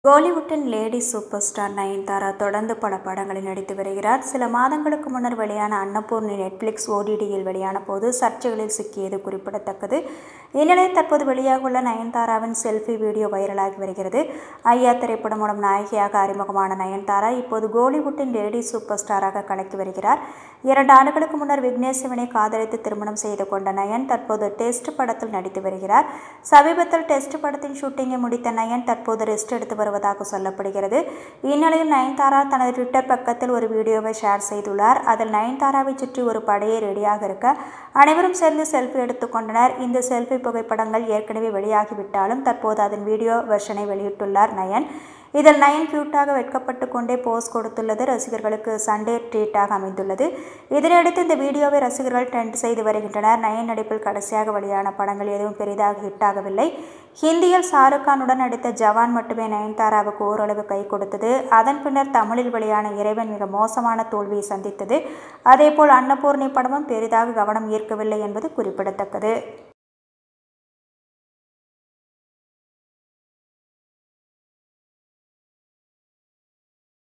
கோலிவுட்டின் lady super star Nayanthara தொடர்ந்து பல படங்களில் நடித்து வருகிறார். சில மாதங்களுக்கு முன்னர் வெளியான அன்னபூர்ணி நெட்ஃபிளிக்ஸ் ஓடிடியில் வெளியான போது சர்ச்சைகளில் சிக்கியது குறிப்பிடத்தக்கது. இந்நிலையில் தற்போது வெளியாகுள்ள நயன்தாராவின் செல்ஃபி வீடியோ வைரலாகி வருகிறது. ஐயா திரைப்படம் மூலம் நாயகியாக அறிமுகமான நயன்தாரா இப்போது கோலிவுட்டின் லேடி சூப்பர் ஸ்டாராக கலக்கி வருகிறார். 2 ஆண்டுகளுக்கு முன்னர் விக்னேஷ் சிவனை காதலித்து திருமணம் செய்து கொண்ட நயன் தற்போது டெஸ்ட் படத்தில் நடித்து வருகிறார். சமீபத்தில் டெஸ்ட் படத்தின் ஷூட்டிங்கை முடித்த நயன் தற்போது ரெஸ்ட் எடுத்து வருவதாக சொல்லப்படுகிறது. இந்நிலையில் நயன்தாரா தனது ட்விட்டர் பக்கத்தில் ஒரு வீடியோவை ஷேர் செய்துள்ளார். அதில் நயன்தாராவை சுற்றி ஒரு படையே ரெடியாக இருக்க அனைவரும் சேர்ந்து செல்ஃபி எடுத்துக்கொண்டனர். இந்த செல்ஃபி புகைப்படங்கள் ஏற்கனவே வெளியாகிவிட்டாலும் தற்போது அதன் வீடியோ வெர்ஷனை வெளியிட்டுள்ளார் நயன். இதில் நயன் கியூட்டாக வெட்கப்பட்டு கொண்டே போஸ் கொடுத்துள்ளது ரசிகர்களுக்கு சண்டே ட்ரீட்டாக அமைந்துள்ளது. இதனையடுத்து இந்த வீடியோவை ரசிகர்கள் ட்ரெண்ட் செய்து வருகின்றனர். நயன் நடிப்பில் கடைசியாக வெளியான படங்கள் எதுவும் பெரிதாக ஹிட் ஆகவில்லை. ஹிந்தியில் ஷாருக் கானுடன் நடித்த ஜவான் மட்டுமே நயன்தாராவுக்கு ஓரளவு கை கொடுத்தது. அதன் பின்னர் தமிழில் வெளியான இறைவன் மிக மோசமான தோல்வியை சந்தித்தது. அதேபோல் அன்னபூர்ணி படமும் பெரிதாக கவனம் ஈர்க்கவில்லை என்பது குறிப்பிடத்தக்கது.